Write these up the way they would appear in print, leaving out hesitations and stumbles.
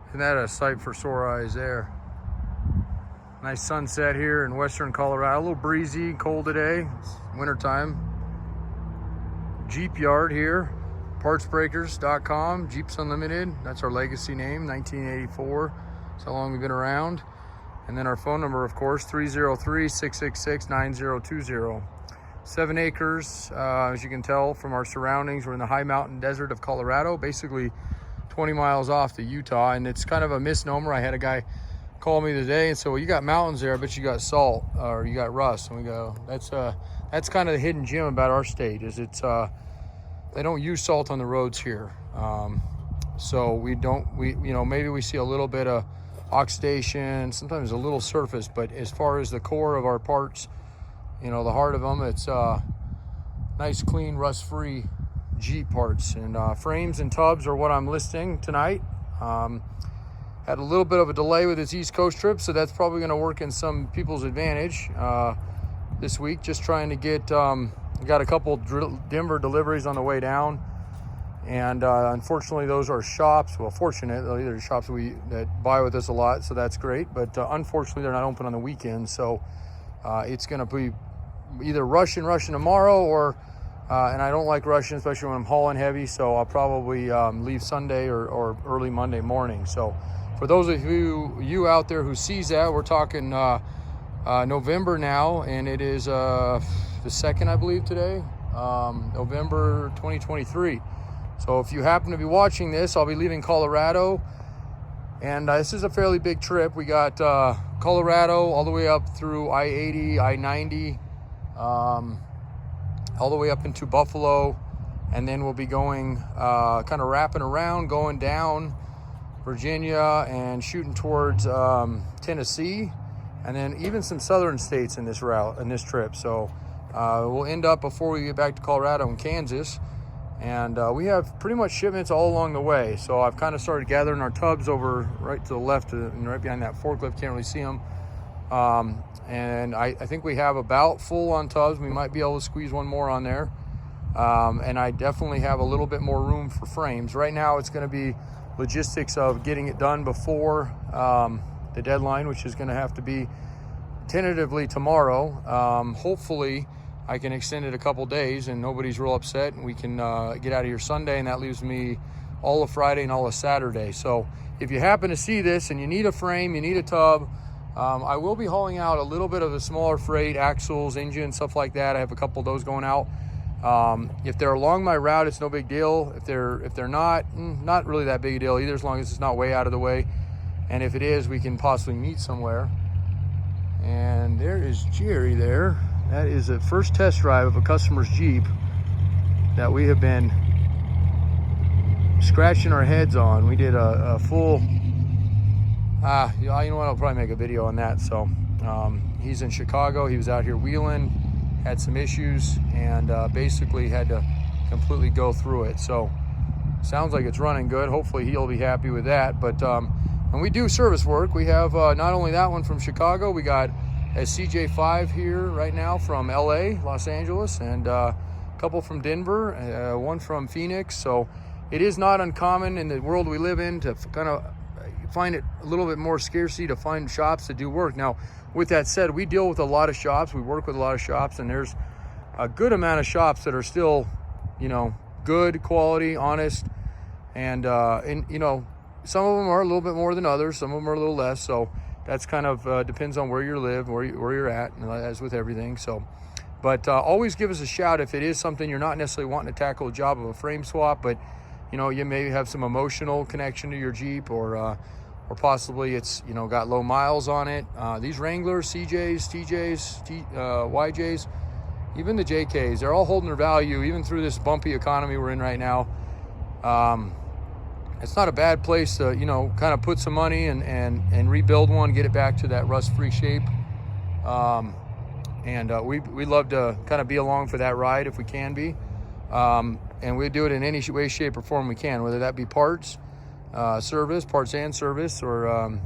Isn't that a sight for sore eyes there? Nice sunset here in western Colorado. A little breezy, cold today. It's wintertime. Jeep yard here. Partsbreakers.com. Jeeps Unlimited. That's our legacy name, 1984. That's how long we've been around. And then our phone number, of course, 303-666-9020. 7 acres, as you can tell from our surroundings. We're in the high mountain desert of Colorado, basically 20 miles off to Utah. And it's kind of a misnomer. I had a guy call me today and said, well, you got mountains there, but you got salt or you got rust. And we go, that's kind of the hidden gem about our state, is it's they don't use salt on the roads here. So we maybe we see a little bit of oxidation, sometimes a little surface, but as far as the core of our parts, the heart of them, it's nice, clean, rust-free Jeep parts. And frames and tubs are what I'm listing tonight. Had a little bit of a delay with its East Coast trip, so that's probably going to work in some people's advantage this week. Just trying to get, got a couple Denver deliveries on the way down. And unfortunately, those are shops. Well, fortunately, they're shops that buy with us a lot, so that's great. But unfortunately, they're not open on the weekend, so it's going to be either rushing tomorrow, or and I don't like rushing, especially when I'm hauling heavy. So I'll probably leave Sunday or early Monday morning. So for those of you out there who sees that, we're talking November now, and it is the 2nd, I believe, today, November 2023. So if you happen to be watching this, I'll be leaving Colorado, and this is a fairly big trip. We got Colorado all the way up through I-80, I-90, all the way up into Buffalo, and then we'll be going kind of wrapping around, going down Virginia and shooting towards Tennessee, and then even some southern states in this route, in this trip. So we'll end up, before we get back to Colorado, in Kansas. And we have pretty much shipments all along the way. So I've kind of started gathering our tubs over right to the left and right behind that forklift. Can't really see them. And I think we have about full on tubs. We might be able to squeeze one more on there. And I definitely have a little bit more room for frames. Right now it's going to be logistics of getting it done before the deadline, which is going to have to be tentatively tomorrow. Hopefully I can extend it a couple days and nobody's real upset, and we can get out of here Sunday, and that leaves me all of Friday and all of Saturday. So if you happen to see this and you need a frame, you need a tub, I will be hauling out a little bit of the smaller freight, axles, engines, stuff like that. I have a couple of those going out. If they're along my route, it's no big deal. If they're not really that big a deal either, as long as it's not way out of the way. And if it is, we can possibly meet somewhere. And there is Jerry there. That is the first test drive of a customer's Jeep that we have been scratching our heads on. We did a full, you know what, I'll probably make a video on that. So he's in Chicago. He was out here wheeling, had some issues, and basically had to completely go through it. So sounds like it's running good. Hopefully he'll be happy with that. But and we do service work. We have not only that one from Chicago, we got a CJ5 here right now from LA, Los Angeles, and a couple from Denver, one from Phoenix. So it is not uncommon in the world we live in to kind of find it a little bit more scarcity to find shops to do work. Now, with that said, we deal with a lot of shops. We work with a lot of shops, and there's a good amount of shops that are still, good quality, honest, and some of them are a little bit more than others. Some of them are a little less. So that's kind of depends on where you live, where you're at, as with everything. So, but always give us a shout if it is something you're not necessarily wanting to tackle a job of a frame swap, but you maybe have some emotional connection to your Jeep, or possibly it's got low miles on it. These Wranglers, CJs, TJs, YJs, even the JKs, they're all holding their value even through this bumpy economy we're in right now. It's not a bad place to, kind of put some money and rebuild one, get it back to that rust-free shape. We love to kind of be along for that ride if we can be. And we do it in any way, shape, or form we can, whether that be parts and service, or,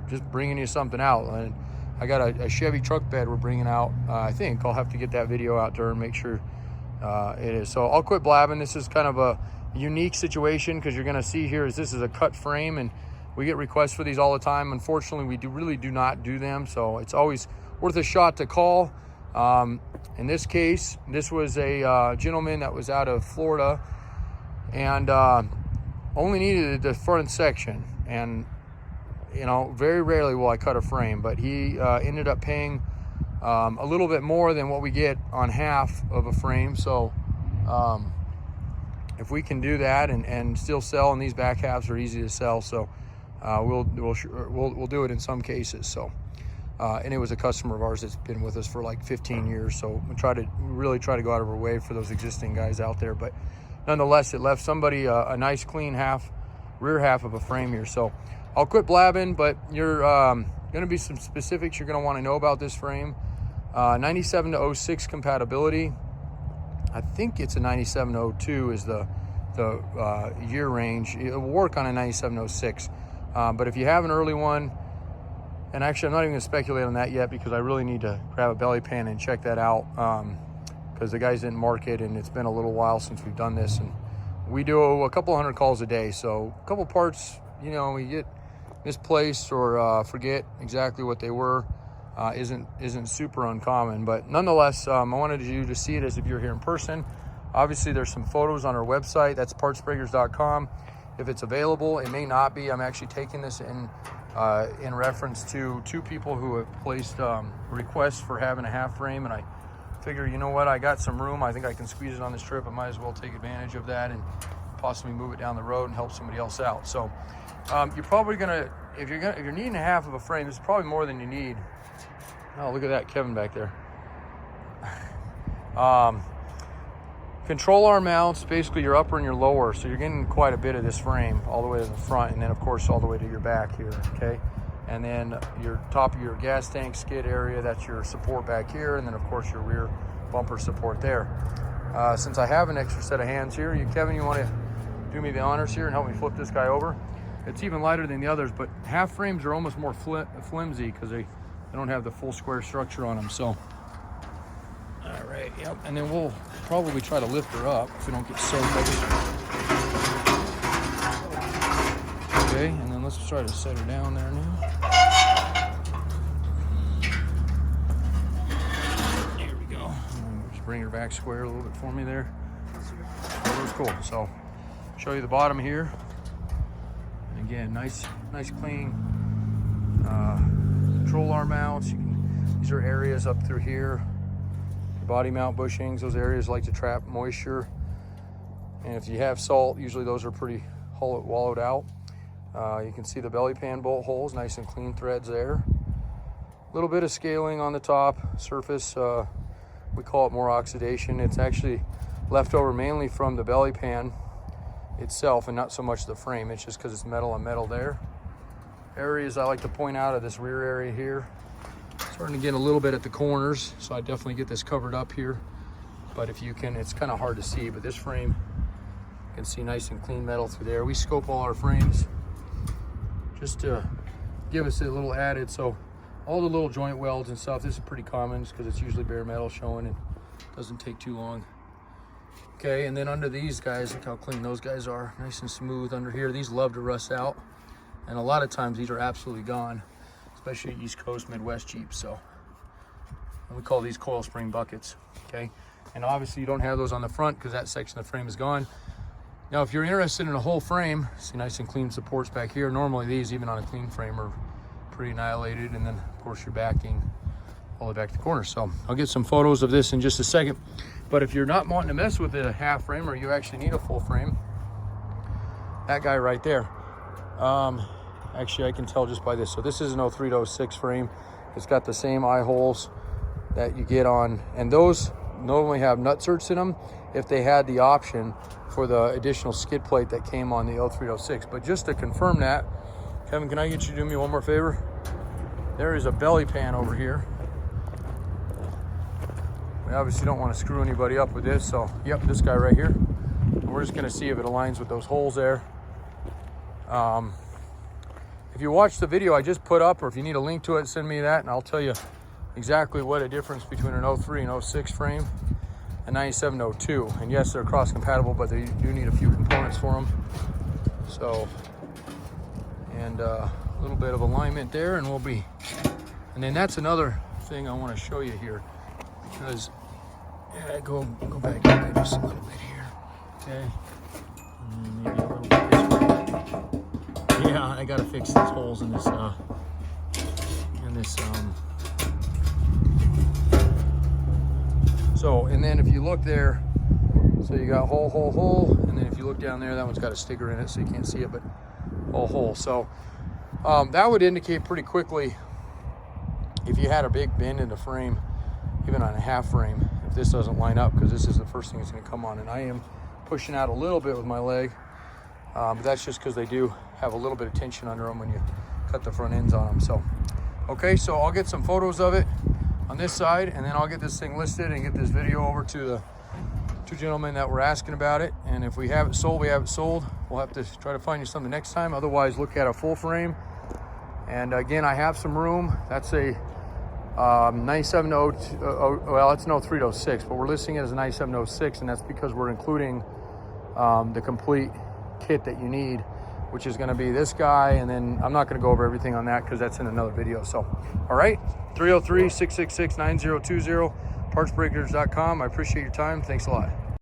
just bringing you something out. And I got a Chevy truck bed we're bringing out. I think I'll have to get that video out to her and make sure it is. So I'll quit blabbing. This is kind of a unique situation, because you're going to see here is this is a cut frame, and We get requests for these all the time. Unfortunately, we really do not do them, so it's always worth a shot to call. In this case, this was a gentleman that was out of Florida and only needed the front section. And, you know, very rarely will I cut a frame, but he ended up paying a little bit more than what we get on half of a frame. So if we can do that and still sell, and these back halves are easy to sell, so we'll do it in some cases. So and it was a customer of ours that's been with us for like 15 years. So we really try to go out of our way for those existing guys out there. But nonetheless, it left somebody a nice clean rear half of a frame here. So I'll quit blabbing, but you're going to be some specifics you're going to want to know about this frame. 97 to 06 compatibility. I think it's a 97 to 02 is the year range. It will work on a 97 to 06. But if you have an early one, and actually I'm not even going to speculate on that yet because I really need to grab a belly pan and check that out, because the guys didn't mark it, and it's been a little while since we've done this, and we do a couple hundred calls a day. So a couple parts, you know, we get misplaced or forget exactly what they were. Isn't super uncommon, but nonetheless, I wanted you to see it as if you're here in person. Obviously, there's some photos on our website. That's partsbreakers.com. If it's available, it may not be. I'm actually taking this in reference to two people who have placed requests for having a half frame, and I figure, you know what, I got some room. I think I can squeeze it on this trip. I might as well take advantage of that and possibly move it down the road and help somebody else out. So you're probably gonna, if you're needing a half of a frame, it's probably more than you need. Oh, look at that, Kevin back there. Control arm mounts, basically your upper and your lower, so you're getting quite a bit of this frame all the way to the front, and then of course all the way to your back here, okay? And then your top of your gas tank skid area, that's your support back here, and then of course your rear bumper support there. Since I have an extra set of hands here, Kevin, you want to do me the honors here and help me flip this guy over? It's even lighter than the others, but half frames are almost more flimsy because they don't have the full square structure on them. So, all right, yep. And then we'll probably try to lift her up if we don't get so heavy. Okay, and then let's try to set her down there now. There we go. Just bring her back square a little bit for me there. That was cool. So, show you the bottom here. And again, nice clean. Control arm mounts. These are areas up through here. Body mount bushings, those areas like to trap moisture. And if you have salt, usually those are pretty wallowed out. You can see the belly pan bolt holes, nice and clean threads there. A little bit of scaling on the top surface. We call it more oxidation. It's actually left over mainly from the belly pan itself and not so much the frame. It's just because it's metal on metal there. Areas I like to point out of this rear area here. Starting to get a little bit at the corners, so I definitely get this covered up here. But if you can, it's kind of hard to see, but this frame, you can see nice and clean metal through there. We scope all our frames just to give us a little added. So all the little joint welds and stuff, this is pretty common because it's usually bare metal showing and doesn't take too long. Okay, and then under these guys, look how clean those guys are. Nice and smooth under here. These love to rust out. And a lot of times these are absolutely gone, especially East Coast, Midwest Jeeps. So, and we call these coil spring buckets, okay? And obviously you don't have those on the front because that section of the frame is gone. Now, if you're interested in a whole frame, see nice and clean supports back here. Normally these, even on a clean frame, are pretty annihilated. And then of course you're backing all the way back to the corner. So I'll get some photos of this in just a second. But if you're not wanting to mess with a half frame or you actually need a full frame, that guy right there. Actually, I can tell just by this. So this is an 03 to 06 frame. It's got the same eye holes that you get on, and those normally have nutserts in them if they had the option for the additional skid plate that came on the 03 to 06. But just to confirm that, Kevin, can I get you to do me one more favor? There is a belly pan over here. We obviously don't want to screw anybody up with this, so yep, this guy right here. And we're just going to see if it aligns with those holes there. If you watch the video I just put up, or if you need a link to it, send me that and I'll tell you exactly what a difference between an 03 and 06 frame and 97 to 02. And yes, they're cross compatible, but they do need a few components for them. So, and a little bit of alignment there, and we'll be. And then that's another thing I want to show you here, because go back in there just a little bit here, okay? And maybe a little bit this way. Yeah, I gotta fix these holes in this So, and then if you look there, so you got hole, and then if you look down there, that one's got a sticker in it, so you can't see it, but hole. So that would indicate pretty quickly if you had a big bend in the frame, even on a half frame, if this doesn't line up, because this is the first thing that's going to come on. And I am pushing out a little bit with my leg, but that's just because they do have a little bit of tension under them when you cut the front ends on them. So, okay, so I'll get some photos of it on this side, and then I'll get this thing listed and get this video over to the two gentlemen that were asking about it. And if we have it sold, we have it sold. We'll have to try to find you something next time. Otherwise, look at a full frame. And again, I have some room. That's a 9702, well, it's an 03 to 06, but we're listing it as a 9706, and that's because we're including the complete kit that you need, which is going to be this guy. And then I'm not going to go over everything on that because that's in another video. So, all right, 303-666-9020, partsbreakers.com. I appreciate your time. Thanks a lot.